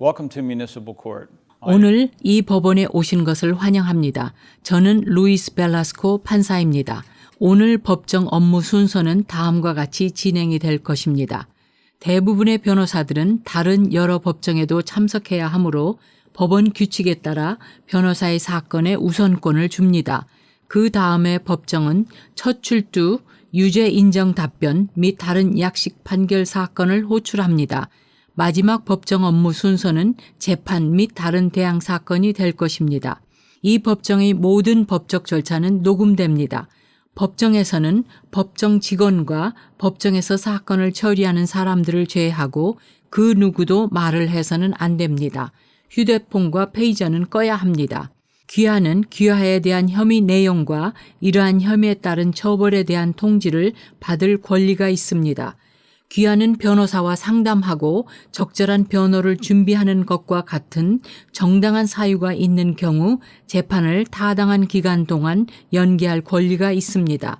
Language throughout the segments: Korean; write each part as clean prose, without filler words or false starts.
Welcome to Municipal Court. 오늘 이 법원에 오신 것을 환영합니다. 저는 루이스 벨라스코 판사입니다. 오늘 법정 업무 순서는 다음과 같이 진행이 될 것입니다. 대부분의 변호사들은 다른 여러 법정에도 참석해야 하므로 법원 규칙에 따라 변호사의 사건에 우선권을 줍니다. 그 다음에 법정은 첫 출두, 유죄 인정 답변 및 다른 약식 판결 사건을 호출합니다. 마지막 법정 업무 순서는 재판 및 다른 대항 사건이 될 것입니다. 이 법정의 모든 법적 절차는 녹음됩니다. 법정에서는 법정 직원과 법정에서 사건을 처리하는 사람들을 제외하고 그 누구도 말을 해서는 안 됩니다. 휴대폰과 페이저는 꺼야 합니다. 귀하는 귀하에 대한 혐의 내용과 이러한 혐의에 따른 처벌에 대한 통지를 받을 권리가 있습니다. 귀하는 변호사와 상담하고 적절한 변호를 준비하는 것과 같은 정당한 사유가 있는 경우 재판을 타당한 기간 동안 연기할 권리가 있습니다.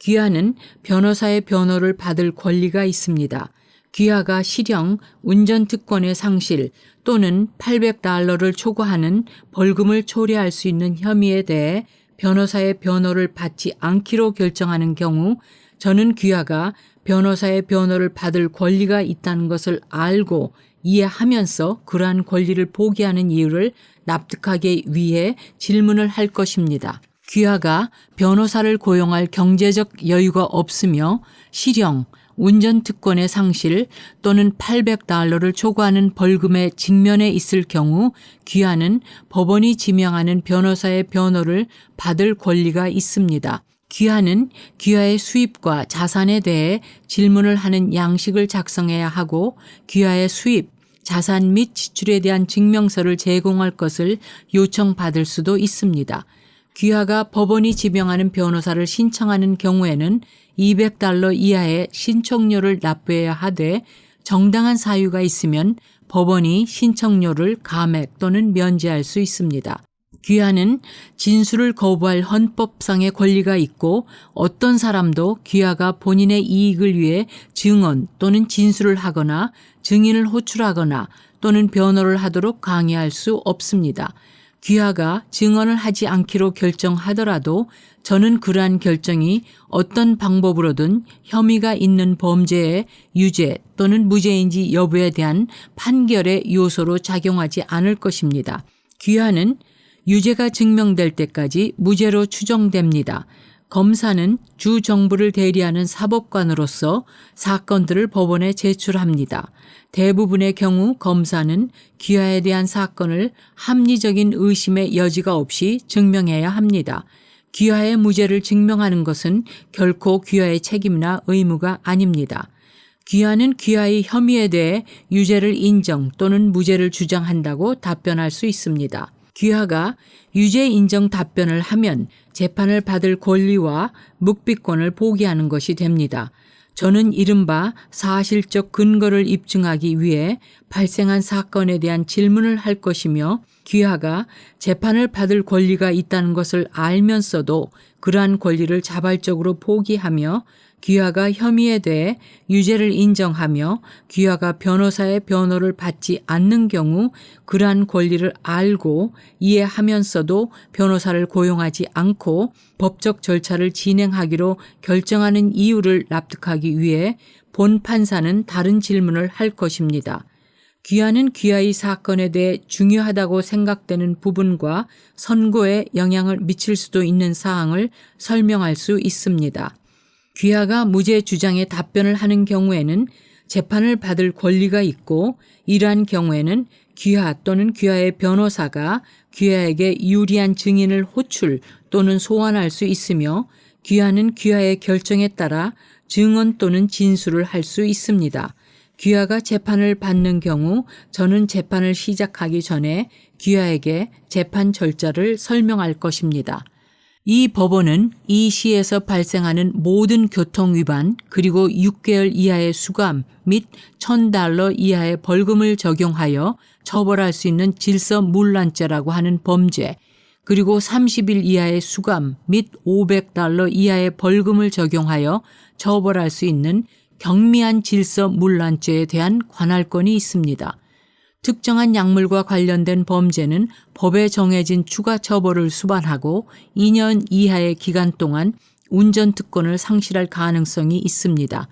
귀하는 변호사의 변호를 받을 권리가 있습니다. 귀하가 실형, 운전특권의 상실 또는 $800를 초과하는 벌금을 초래할 수 있는 혐의에 대해 변호사의 변호를 받지 않기로 결정하는 경우 저는 귀하가 변호사의 변호를 받을 권리가 있다는 것을 알고 이해하면서 그러한 권리를 포기하는 이유를 납득하기 위해 질문을 할 것입니다. 귀하가 변호사를 고용할 경제적 여유가 없으며 실형, 운전특권의 상실 또는 $800를 초과하는 벌금에 직면해 있을 경우 귀하는 법원이 지명하는 변호사의 변호를 받을 권리가 있습니다. 귀하는 귀하의 수입과 자산에 대해 질문을 하는 양식을 작성해야 하고 귀하의 수입, 자산 및 지출에 대한 증명서를 제공할 것을 요청받을 수도 있습니다. 귀하가 법원이 지명하는 변호사를 신청하는 경우에는 $200 이하의 신청료를 납부해야 하되 정당한 사유가 있으면 법원이 신청료를 감액 또는 면제할 수 있습니다. 귀하는 진술을 거부할 헌법상의 권리가 있고 어떤 사람도 귀하가 본인의 이익을 위해 증언 또는 진술을 하거나 증인을 호출하거나 또는 변호를 하도록 강요할 수 없습니다. 귀하가 증언을 하지 않기로 결정하더라도 저는 그러한 결정이 어떤 방법으로든 혐의가 있는 범죄의 유죄 또는 무죄인지 여부에 대한 판결의 요소로 작용하지 않을 것입니다. 귀하는 유죄가 증명될 때까지 무죄로 추정됩니다. 검사는 주 정부를 대리하는 사법관으로서 사건들을 법원에 제출합니다. 대부분의 경우 검사는 귀하에 대한 사건을 합리적인 의심의 여지가 없이 증명해야 합니다. 귀하의 무죄를 증명하는 것은 결코 귀하의 책임이나 의무가 아닙니다. 귀하는 귀하의 혐의에 대해 유죄를 인정 또는 무죄를 주장한다고 답변할 수 있습니다. 귀하가 유죄 인정 답변을 하면 재판을 받을 권리와 묵비권을 포기하는 것이 됩니다. 저는 이른바 사실적 근거를 입증하기 위해 발생한 사건에 대한 질문을 할 것이며 귀하가 재판을 받을 권리가 있다는 것을 알면서도 그러한 권리를 자발적으로 포기하며 귀하가 혐의에 대해 유죄를 인정하며 귀하가 변호사의 변호를 받지 않는 경우 그러한 권리를 알고 이해하면서도 변호사를 고용하지 않고 법적 절차를 진행하기로 결정하는 이유를 납득하기 위해 본 판사는 다른 질문을 할 것입니다. 귀하는 귀하의 사건에 대해 중요하다고 생각되는 부분과 선고에 영향을 미칠 수도 있는 사항을 설명할 수 있습니다. 귀하가 무죄 주장에 답변을 하는 경우에는 재판을 받을 권리가 있고 이러한 경우에는 귀하 또는 귀하의 변호사가 귀하에게 유리한 증인을 호출 또는 소환할 수 있으며 귀하는 귀하의 결정에 따라 증언 또는 진술을 할 수 있습니다. 귀하가 재판을 받는 경우 저는 재판을 시작하기 전에 귀하에게 재판 절차를 설명할 것입니다. 이 법원은 이 시에서 발생하는 모든 교통위반 그리고 6개월 이하의 수감 및 $1,000 이하의 벌금을 적용하여 처벌할 수 있는 질서문란죄라고 하는 범죄 그리고 30일 이하의 수감 및 $500 이하의 벌금을 적용하여 처벌할 수 있는 경미한 질서문란죄에 대한 관할권이 있습니다. 특정한 약물과 관련된 범죄는 법에 정해진 추가 처벌을 수반하고 2년 이하의 기간 동안 운전특권을 상실할 가능성이 있습니다.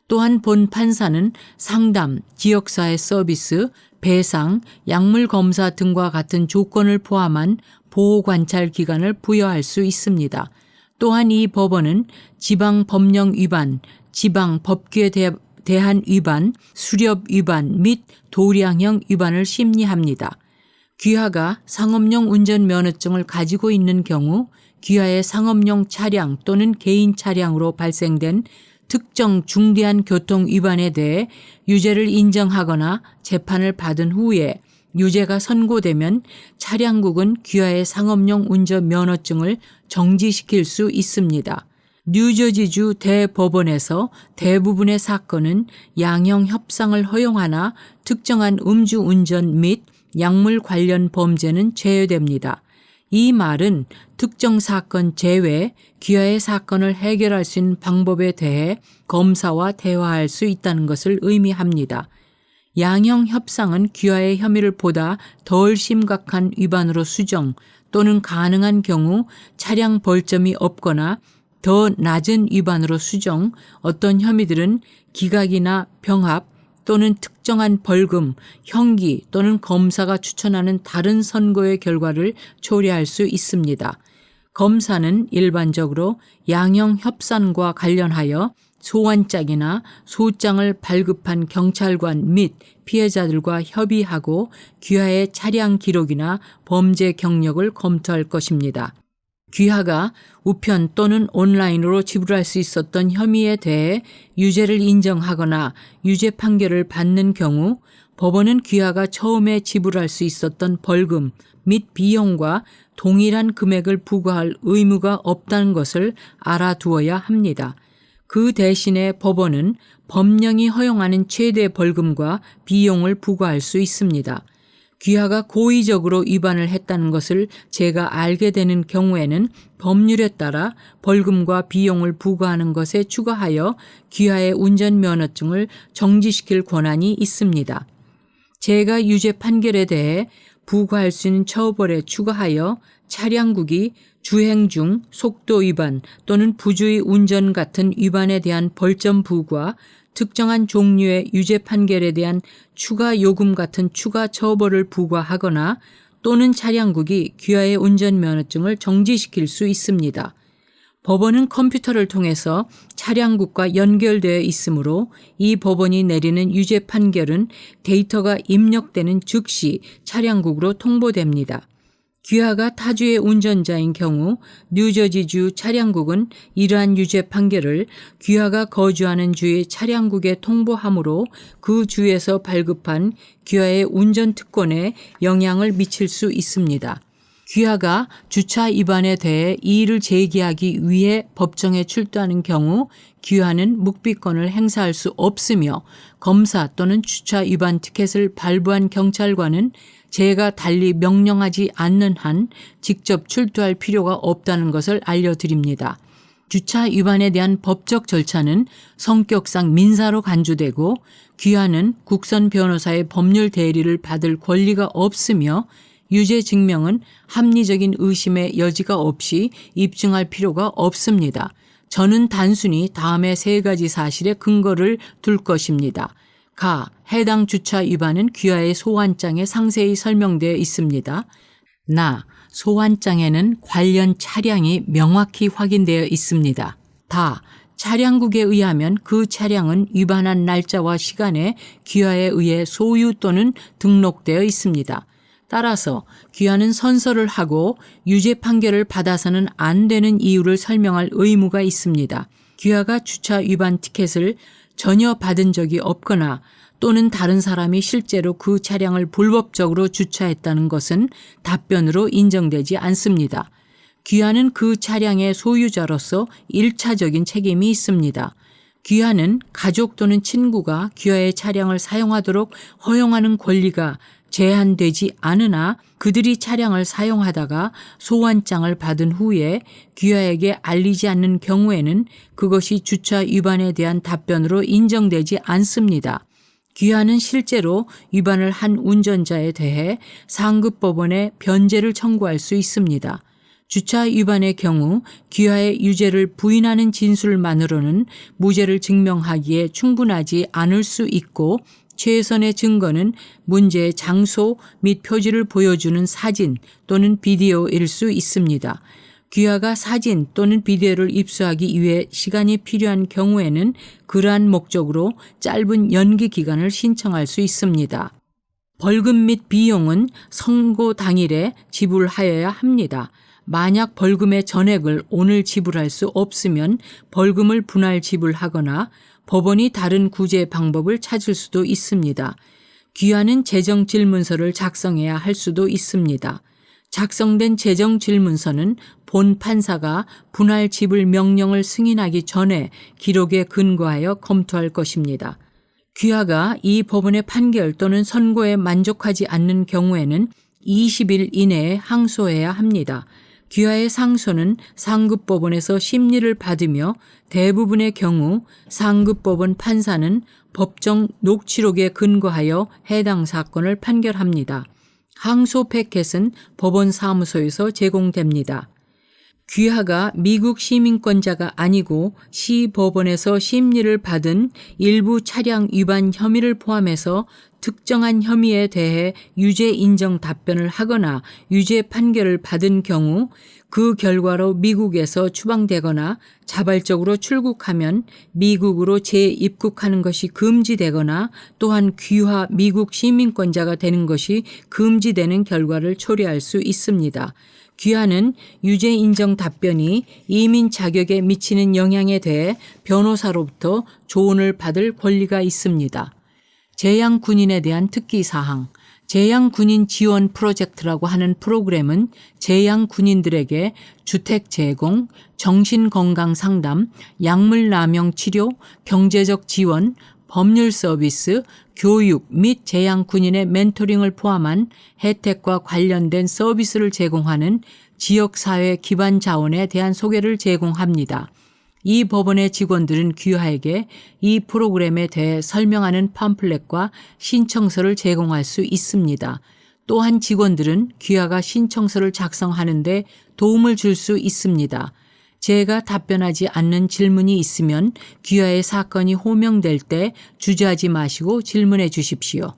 또한 본 판사는 상담, 지역사회 서비스, 배상, 약물 검사 등과 같은 조건을 포함한 보호관찰 기간을 부여할 수 있습니다. 또한 이 법원은 지방 법령 위반, 지방 법규에 대한 위반, 수렵 위반 및 도량형 위반을 심리합니다. 귀하가 상업용 운전면허증을 가지고 있는 경우 귀하의 상업용 차량 또는 개인 차량으로 발생된 특정 중대한 교통 위반에 대해 유죄를 인정하거나 재판을 받은 후에 유죄가 선고되면 차량국은 귀하의 상업용 운전면허증을 정지시킬 수 있습니다. 뉴저지주 대법원에서 대부분의 사건은 양형 협상을 허용하나 특정한 음주운전 및 약물 관련 범죄는 제외됩니다. 이 말은 특정 사건 제외 귀하의 사건을 해결할 수 있는 방법에 대해 검사와 대화할 수 있다는 것을 의미합니다. 양형 협상은 귀하의 혐의를 보다 덜 심각한 위반으로 수정 또는 가능한 경우 차량 벌점이 없거나 더 낮은 위반으로 수정, 어떤 혐의들은 기각이나 병합 또는 특정한 벌금, 형기 또는 검사가 추천하는 다른 선고의 결과를 초래할 수 있습니다. 검사는 일반적으로 양형 협상과 관련하여 소환장이나 소장을 발급한 경찰관 및 피해자들과 협의하고 귀하의 차량 기록이나 범죄 경력을 검토할 것입니다. 귀하가 우편 또는 온라인으로 지불할 수 있었던 혐의에 대해 유죄를 인정하거나 유죄 판결을 받는 경우 법원은 귀하가 처음에 지불할 수 있었던 벌금 및 비용과 동일한 금액을 부과할 의무가 없다는 것을 알아두어야 합니다. 그 대신에 법원은 법령이 허용하는 최대 벌금과 비용을 부과할 수 있습니다. 귀하가 고의적으로 위반을 했다는 것을 제가 알게 되는 경우에는 법률에 따라 벌금과 비용을 부과하는 것에 추가하여 귀하의 운전면허증을 정지시킬 권한이 있습니다. 제가 유죄 판결에 대해 부과할 수 있는 처벌에 추가하여 차량국이 주행 중 속도 위반 또는 부주의 운전 같은 위반에 대한 벌점 부과, 특정한 종류의 유죄 판결에 대한 추가 요금 같은 추가 처벌을 부과하거나 또는 차량국이 귀하의 운전면허증을 정지시킬 수 있습니다. 법원은 컴퓨터를 통해서 차량국과 연결되어 있으므로 이 법원이 내리는 유죄 판결은 데이터가 입력되는 즉시 차량국으로 통보됩니다. 귀하가 타주의 운전자인 경우 뉴저지주 차량국은 이러한 유죄 판결을 귀하가 거주하는 주의 차량국에 통보하므로 그 주에서 발급한 귀하의 운전 특권에 영향을 미칠 수 있습니다. 귀하가 주차 위반에 대해 이의를 제기하기 위해 법정에 출두하는 경우 귀하는 묵비권을 행사할 수 없으며 검사 또는 주차 위반 티켓을 발부한 경찰관은 제가 달리 명령하지 않는 한 직접 출두할 필요가 없다는 것을 알려드립니다. 주차 위반에 대한 법적 절차는 성격상 민사로 간주되고 귀하는 국선 변호사의 법률 대리를 받을 권리가 없으며 유죄 증명은 합리적인 의심의 여지가 없이 입증할 필요가 없습니다. 저는 단순히 다음의 세 가지 사실에 근거를 둘 것입니다. 해당 주차 위반은 귀하의 소환장에 상세히 설명되어 있습니다. 소환장에는 관련 차량이 명확히 확인되어 있습니다. 차량국에 의하면 그 차량은 위반한 날짜와 시간에 귀하에 의해 소유 또는 등록되어 있습니다. 따라서 귀하는 선서를 하고 유죄 판결을 받아서는 안 되는 이유를 설명할 의무가 있습니다. 귀하가 주차 위반 티켓을 전혀 받은 적이 없거나 또는 다른 사람이 실제로 그 차량을 불법적으로 주차했다는 것은 답변으로 인정되지 않습니다. 귀하는 그 차량의 소유자로서 1차적인 책임이 있습니다. 귀하는 가족 또는 친구가 귀하의 차량을 사용하도록 허용하는 권리가 제한되지 않으나 그들이 차량을 사용하다가 소환장을 받은 후에 귀하에게 알리지 않는 경우에는 그것이 주차 위반에 대한 답변으로 인정되지 않습니다. 귀하는 실제로 위반을 한 운전자에 대해 상급법원에 변제를 청구할 수 있습니다. 주차 위반의 경우 귀하의 유죄를 부인하는 진술만으로는 무죄를 증명하기에 충분하지 않을 수 있고 최선의 증거는 문제의 장소 및 표지를 보여주는 사진 또는 비디오일 수 있습니다. 귀하가 사진 또는 비디오를 입수하기 위해 시간이 필요한 경우에는 그러한 목적으로 짧은 연기 기간을 신청할 수 있습니다. 벌금 및 비용은 선고 당일에 지불하여야 합니다. 만약 벌금의 전액을 오늘 지불할 수 없으면 벌금을 분할 지불하거나 법원이 다른 구제 방법을 찾을 수도 있습니다. 귀하는 재정질문서를 작성해야 할 수도 있습니다. 작성된 재정질문서는 본 판사가 분할 지불 명령을 승인하기 전에 기록에 근거하여 검토할 것입니다. 귀하가 이 법원의 판결 또는 선고에 만족하지 않는 경우에는 20일 이내에 항소해야 합니다. 귀하의 상소는 상급법원에서 심리를 받으며 대부분의 경우 상급법원 판사는 법정 녹취록에 근거하여 해당 사건을 판결합니다. 항소 패켓은 법원 사무소에서 제공됩니다. 귀하가 미국 시민권자가 아니고 시 법원에서 심리를 받은 일부 차량 위반 혐의를 포함해서 특정한 혐의에 대해 유죄 인정 답변을 하거나 유죄 판결을 받은 경우 그 결과로 미국에서 추방되거나 자발적으로 출국하면 미국으로 재입국하는 것이 금지되거나 또한 귀하 미국 시민권자가 되는 것이 금지되는 결과를 초래할 수 있습니다. 귀하는 유죄 인정 답변이 이민 자격에 미치는 영향에 대해 변호사로부터 조언을 받을 권리가 있습니다. 재양 군인에 대한 특기 사항. 재양 군인 지원 프로젝트라고 하는 프로그램은 재양 군인들에게 주택 제공, 정신건강 상담, 약물 남용 치료, 경제적 지원, 법률 서비스, 교육 및 재양 군인의 멘토링을 포함한 혜택과 관련된 서비스를 제공하는 지역사회 기반 자원에 대한 소개를 제공합니다. 이 법원의 직원들은 귀하에게 이 프로그램에 대해 설명하는 팜플렛과 신청서를 제공할 수 있습니다. 또한 직원들은 귀하가 신청서를 작성하는 데 도움을 줄 수 있습니다. 제가 답변하지 않는 질문이 있으면 귀하의 사건이 호명될 때 주저하지 마시고 질문해 주십시오.